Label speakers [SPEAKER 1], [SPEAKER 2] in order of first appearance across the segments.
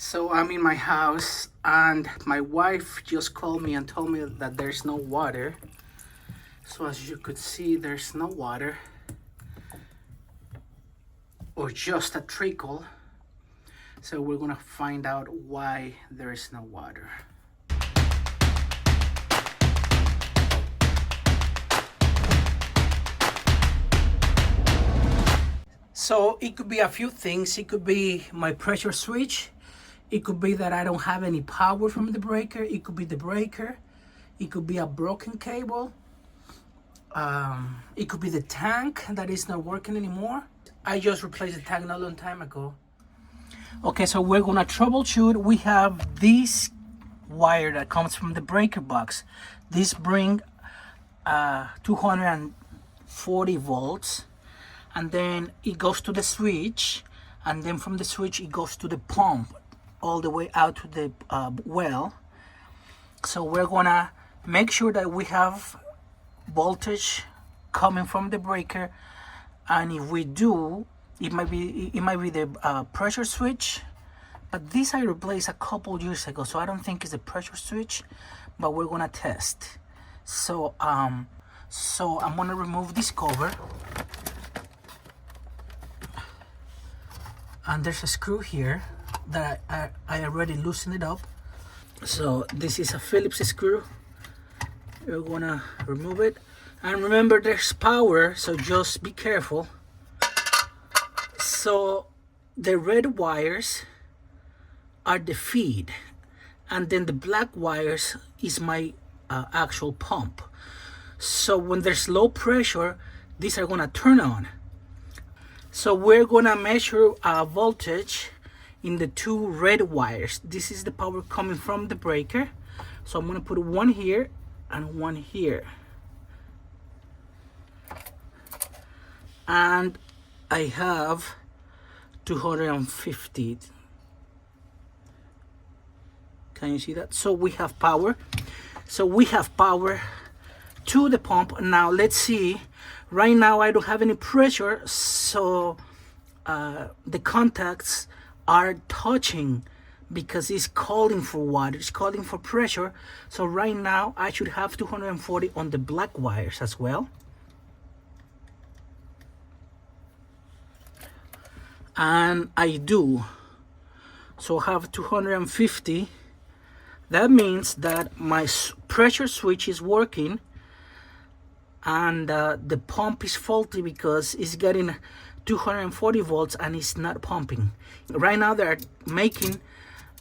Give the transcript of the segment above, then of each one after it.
[SPEAKER 1] So I'm in my house and my wife just called me and told me that there's no water. So as you could see, there's no water, or just a trickle. So we're gonna find out why there is no water. So it could be a few things. It could be my pressure switch. It could be that I don't have any power from the breaker. It could be the breaker. It could be a broken cable. It could be the tank that is not working anymore. I just replaced the tank not a long time ago. Okay, so we're gonna troubleshoot. We have this wire that comes from the breaker box. This bring 240 volts, and then it goes to the switch, and then from the switch it goes to the pump all the way out to the well. So we're gonna make sure that we have voltage coming from the breaker, and if we do, it might be the pressure switch, but this I replaced a couple years ago, so I don't think it's a pressure switch, but we're gonna test. So I'm gonna remove this cover, and there's a screw here that I already loosened it up. So this is a Phillips screw. We're gonna remove it, and remember there's power, so just be careful. So the red wires are the feed, and then the black wires is my actual pump. So when there's low pressure, these are gonna turn on. So we're gonna measure voltage in the two red wires. This is the power coming from the breaker. So I'm gonna put one here and one here. And I have 250. Can you see that? So we have power. So we have power to the pump. Now let's see. Right now I don't have any pressure, so the contacts are touching because it's calling for water, it's calling for pressure. So right now I should have 240 on the black wires as well. And I do. So I have 250. That means that my pressure switch is working, and the pump is faulty because it's getting 240 volts and it's not pumping. Right now they're making,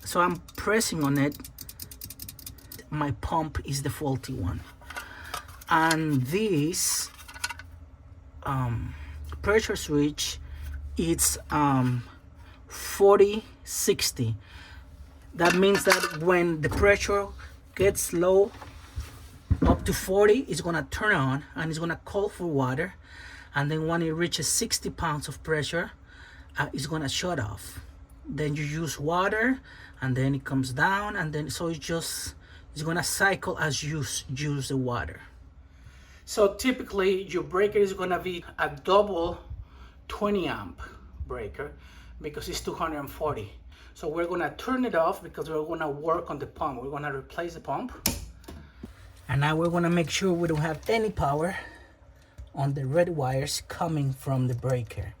[SPEAKER 1] so I'm pressing on it. My pump is the faulty one. And this pressure switch, it's 40-60. That means that when the pressure gets low up to 40, it's gonna turn on and it's gonna call for water, and then when it reaches 60 pounds of pressure, it's gonna shut off. Then you use water, and then it comes down, and then so it's gonna cycle as you use the water. So typically your breaker is gonna be a double 20 amp breaker because it's 240. So we're gonna turn it off because we're gonna work on the pump. We're gonna replace the pump. And now we're gonna make sure we don't have any power on the red wires coming from the breaker.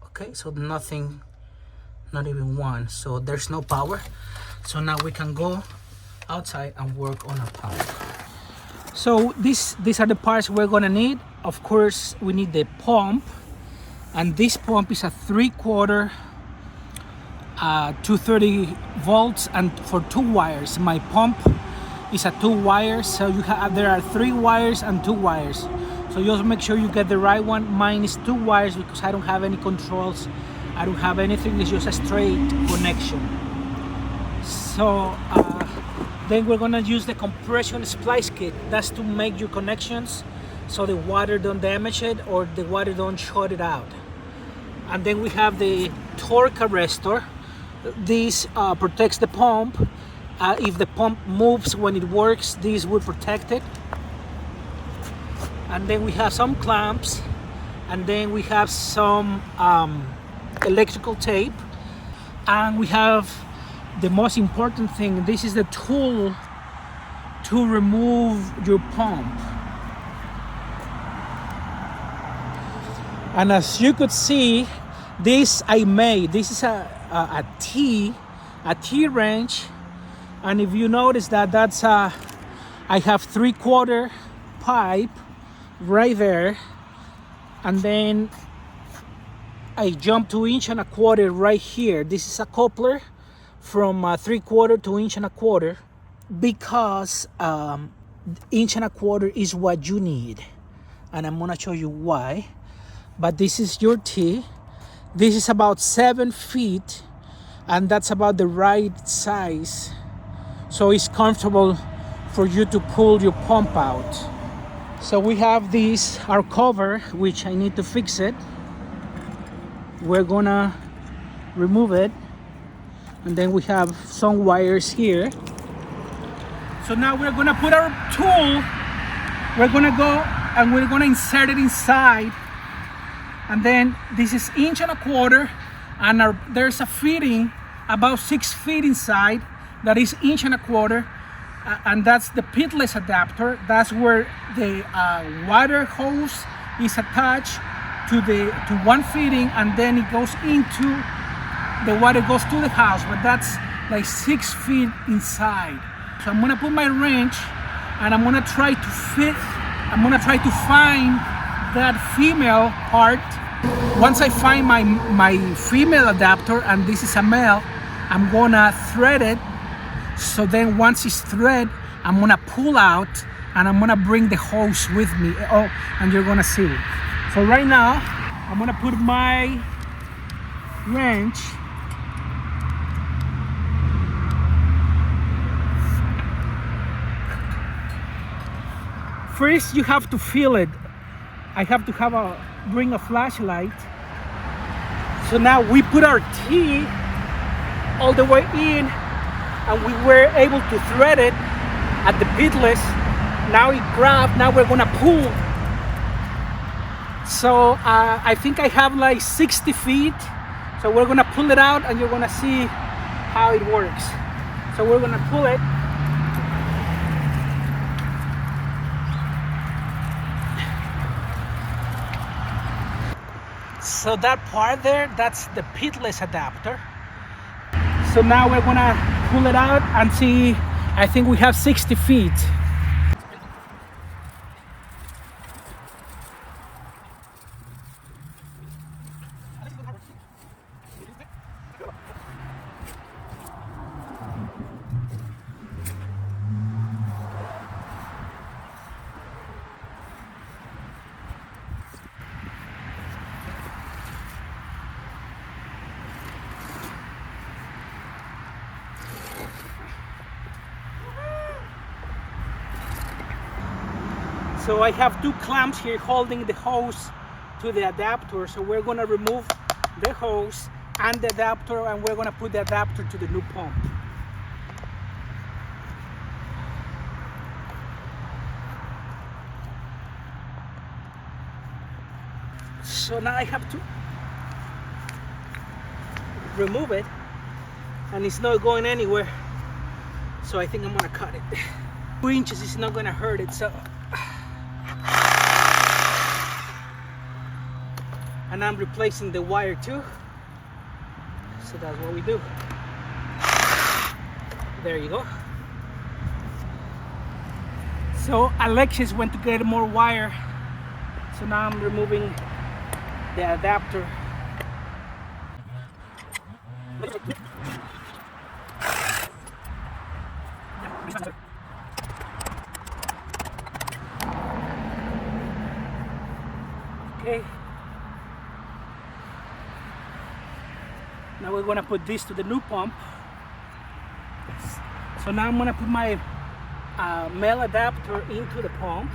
[SPEAKER 1] Okay, so nothing, not even one. So there's no power. So now we can go outside and work on a pump. So these are the parts we're gonna need. Of course, we need the pump, and this pump is a 3/4 230 volts, and for 2 wires. My pump is a 2 wires, so there are 3 wires and 2 wires. So just make sure you get the right one. Mine is 2 wires because I don't have any controls. I don't have anything. It's just a straight connection. So then we're gonna use the compression splice kit. That's to make your connections so the water don't damage it or the water don't shut it out. And then we have the torque arrestor. This protects the pump. If the pump moves when it works, this will protect it. And then we have some clamps, and then we have some electrical tape. And we have the most important thing. This is the tool to remove your pump. And as you could see, this I made. This is a T wrench. And if you notice that, that's I have 3/4 pipe right there, and then I jump to 1.25 inches right here. This is a coupler from 3/4 to 1.25 inches, because 1.25 inches is what you need, and I'm gonna show you why. But this is your T. This is about 7 feet, and that's about the right size, so it's comfortable for you to pull your pump out. So we have this, our cover, which I need to fix it. We're gonna remove it, and then we have some wires here. So now we're gonna put our tool, we're gonna go and we're gonna insert it inside, and then this is 1.25 inches, and there's a fitting about 6 feet inside that is 1.25 inches, and that's the pitless adapter. That's where the water hose is attached to one fitting, and then it goes into the water, goes to the house, but that's like 6 feet inside. So I'm gonna put my wrench and I'm gonna try to find that female part. Once I find my female adapter, and this is a male, I'm gonna thread it. So then once it's thread, I'm gonna pull out and I'm gonna bring the hose with me. Oh, and you're gonna see it. So right now, I'm gonna put my wrench first. You have to feel it. I have to bring a flashlight. So now we put our T all the way in, and we were able to thread it at the pitless. Now it grabbed. Now we're gonna pull. So I think I have like 60 feet. So we're gonna pull it out, and you're gonna see how it works. So we're gonna pull it. So that part there, that's the pitless adapter. So now we're gonna pull it out and see. I think we have 60 feet. So I have 2 clamps here holding the hose to the adapter. So we're gonna remove the hose and the adapter, and we're gonna put the adapter to the new pump. So now I have to remove it, and it's not going anywhere. So I think I'm gonna cut it. 2 inches is not gonna hurt it. So. And I'm replacing the wire too. So that's what we do. There you go. So Alexis went to get more wire. So now I'm removing the adapter. Okay. Now we're gonna put this to the new pump. So now I'm gonna put my male adapter into the pump.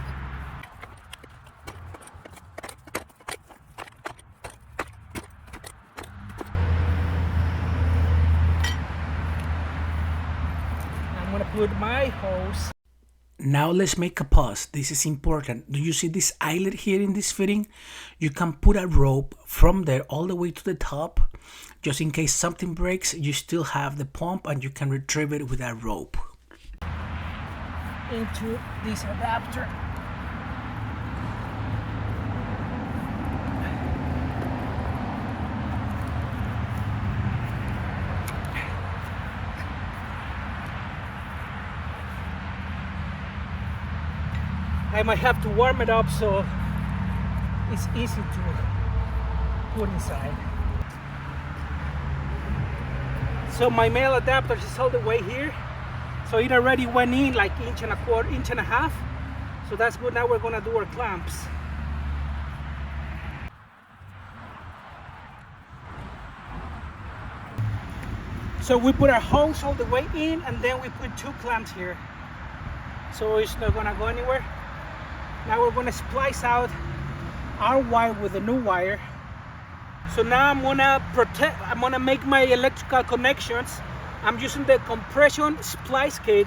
[SPEAKER 1] I'm gonna put my hose. Now let's make a pause. This is important. Do you see this eyelet here in this fitting? You can put a rope from there all the way to the top. Just in case something breaks, you still have the pump and you can retrieve it with a rope. Into this adapter. I might have to warm it up so it's easy to put inside. So my male adapter is all the way here. So it already went in like 1.25 inches. So that's good. Now we're gonna do our clamps. So we put our hose all the way in and then we put 2 clamps here. So it's not gonna go anywhere. Now we're gonna splice out our wire with the new wire. So now I'm gonna make my electrical connections. I'm using the compression splice kit,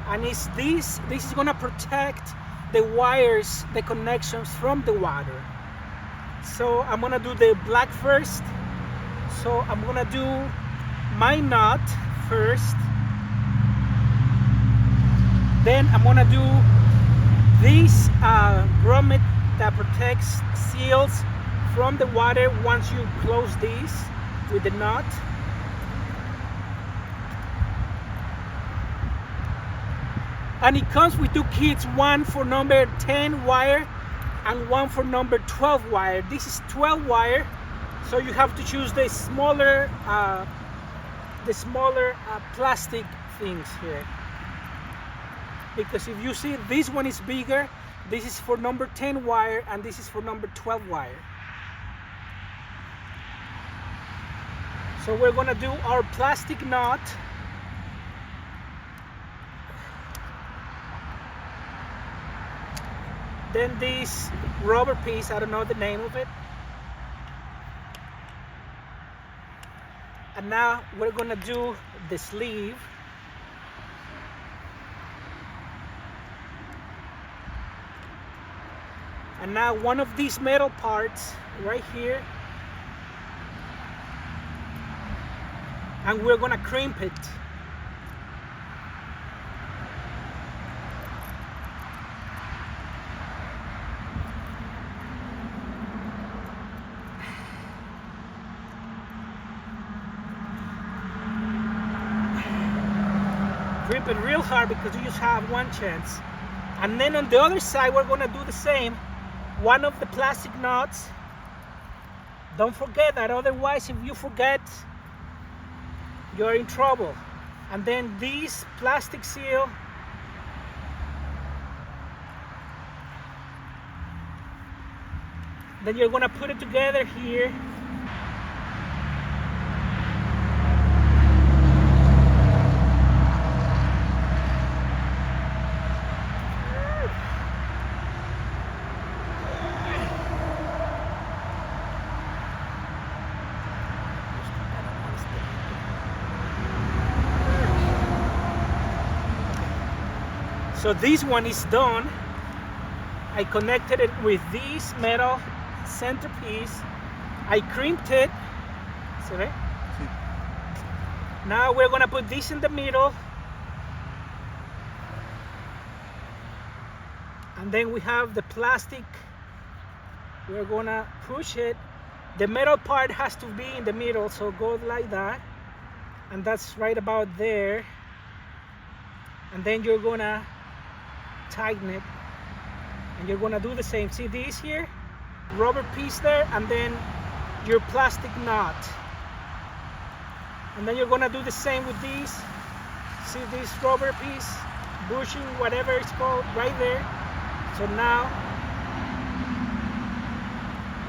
[SPEAKER 1] and this is gonna protect the wires, the connections from the water. So I'm gonna do the black first. So I'm gonna do my nut first. Then I'm gonna do this grommet that protects, seals from the water once you close this with the nut. And it comes with 2 kits, one for number 10 wire and one for number 12 wire. This is 12 wire, so you have to choose the smaller plastic things here. Because if you see, this one is bigger. This is for number 10 wire and this is for number 12 wire. So we're gonna do our plastic knot. Then this rubber piece, I don't know the name of it. And now we're gonna do the sleeve. And now one of these metal parts right here, and we're gonna crimp it. Crimp it real hard because you just have one chance. And then on the other side, we're gonna do the same. One of the plastic nuts. Don't forget that, otherwise if you forget, you're in trouble. And then this plastic seal. Then you're gonna put it together here. So this one is done. I connected it with this metal centerpiece. I crimped it. See that? Now we're gonna put this in the middle. And then we have the plastic. We're gonna push it. The metal part has to be in the middle, so go like that. And that's right about there. And then you're gonna tighten it, and you're gonna do the same. See this here, rubber piece there, and then your plastic knot, and then you're gonna do the same with these. See this rubber piece, bushing, whatever it's called, right there. So now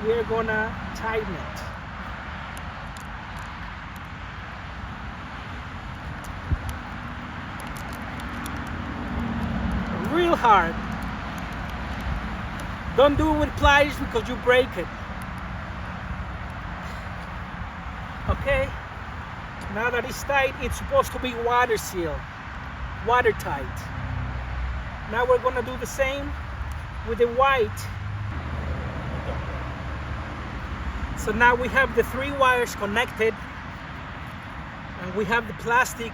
[SPEAKER 1] we're gonna tighten it. Real hard. Don't do it with pliers because you break it. Okay, now that it's tight, it's supposed to be water sealed, watertight. Now we're gonna do the same with the white. So now we have the 3 wires connected. and we have the plastic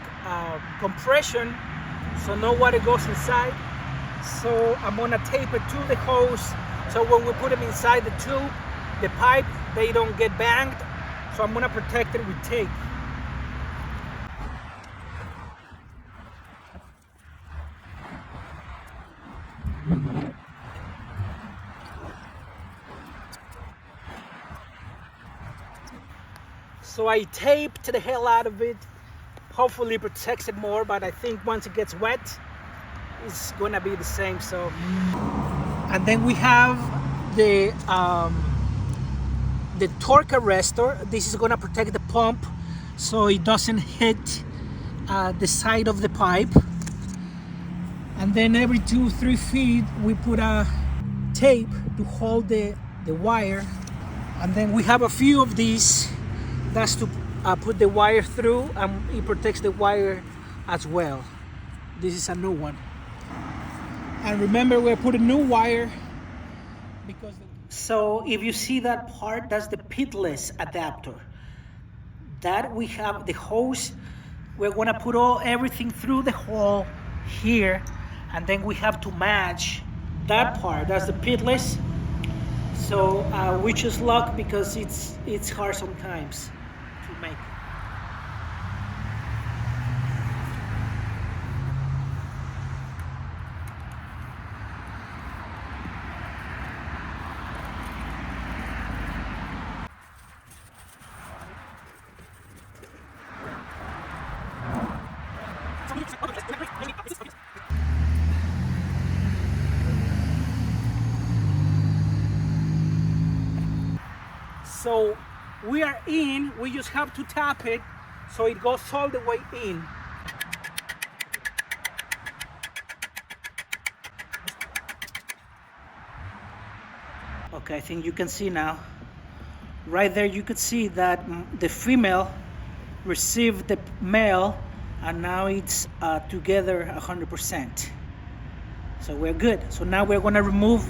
[SPEAKER 1] compression so no water goes inside. So I'm gonna tape it to the hose, so when we put them inside the tube, the pipe, they don't get banged. So I'm gonna protect it with tape. So I taped the hell out of it. Hopefully it protects it more, but I think once it gets wet, it's gonna be the same. So, and then we have the torque arrestor. This is gonna protect the pump so it doesn't hit the side of the pipe. And then every 2-3 feet we put a tape to hold the wire. And then we have a few of these. That's to put the wire through, and it protects the wire as well. This is a new one. And remember, we're putting new wire because. So if you see that part, that's the pitless adapter. That we have the hose. We're gonna put everything through the hole here, and then we have to match that part. That's the pitless. So we just luck because it's hard sometimes to make. So we are in, we just have to tap it so it goes all the way in. Okay, I think you can see now. Right there you could see that the female received the male, and now it's together 100%. So we're good. So now we're gonna remove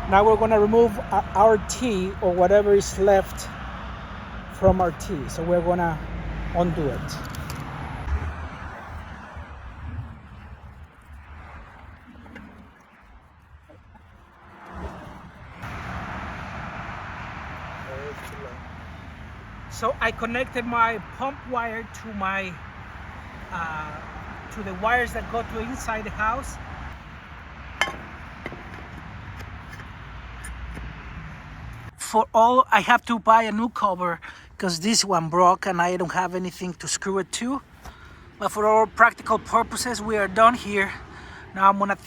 [SPEAKER 1] our T, or whatever is left from our T. So we're gonna undo it. So I connected my pump wire to my to the wires that go to inside the house. For all, I have to buy a new cover because this one broke and I don't have anything to screw it to. But for all practical purposes, we are done here. Now I'm gonna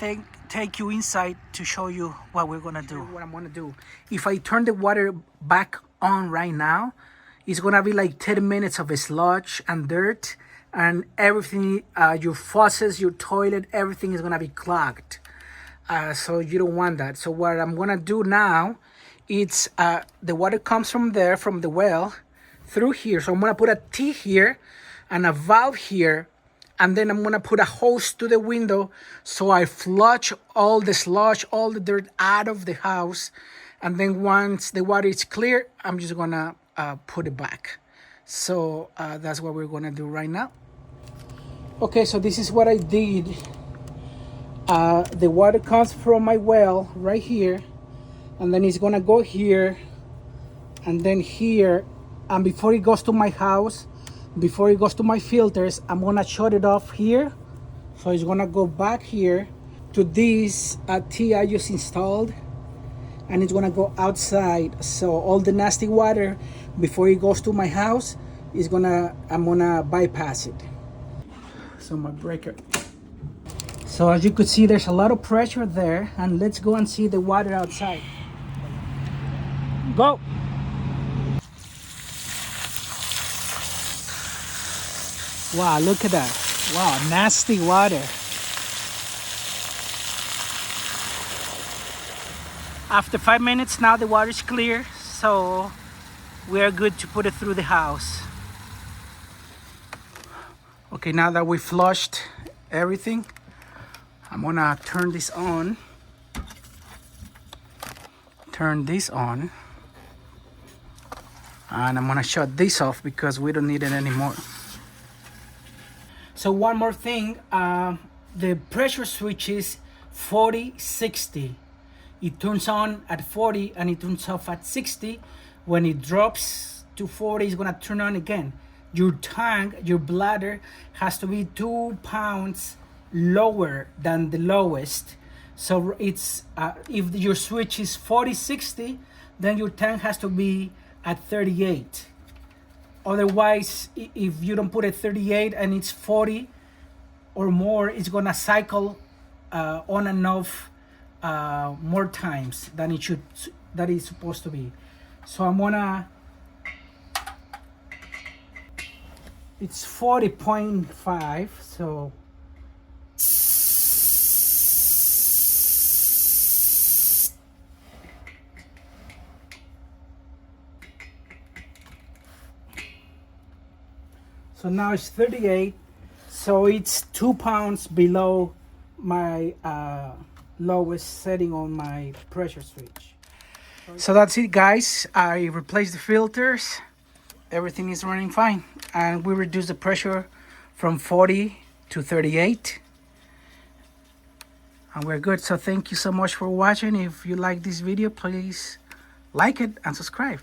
[SPEAKER 1] take you inside to show you what we're gonna do. What I'm gonna do. If I turn the water back on right now, it's gonna be like 10 minutes of sludge and dirt, and everything, your faucets, your toilet, everything is gonna be clogged. So you don't want that. So what I'm gonna do now, it's the water comes from there, from the well, through here. So I'm gonna put a T here and a valve here, and then I'm gonna put a hose to the window so I flush all the sludge, all the dirt out of the house. And then once the water is clear, I'm just gonna put it back. So that's what we're gonna do right now. Okay, so this is what I did. The water comes from my well right here, and then it's gonna go here, and then here, and before it goes to my house, before it goes to my filters, I'm gonna shut it off here. So it's gonna go back here to this T I just installed, and it's gonna go outside. So all the nasty water, before it goes to my house, I'm gonna bypass it. So my breaker. So as you could see, there's a lot of pressure there, and let's go and see the water outside. Go. Wow, look at that. Wow, nasty water. After 5 minutes, now the water is clear, so we are good to put it through the house. Okay, now that we flushed everything, I'm gonna turn this on. Turn this on. And I'm gonna shut this off because we don't need it anymore. So one more thing, the pressure switch is 40-60. It turns on at 40 and it turns off at 60. When it drops to 40, it's gonna turn on again. Your tank, your bladder has to be 2 pounds lower than the lowest. So it's if your switch is 40-60, then your tank has to be at 38. Otherwise, if you don't put it 38 and it's 40 or more, it's gonna cycle on and off more times than that is supposed to be. So I'm gonna, it's 40.5, so now it's 38, so it's 2 pounds below my lowest setting on my pressure switch. So that's it, guys. I replaced the filters. Everything is running fine, and we reduced the pressure from 40 to 38, and we're good. So thank you so much for watching. If you like this video, please like it and subscribe.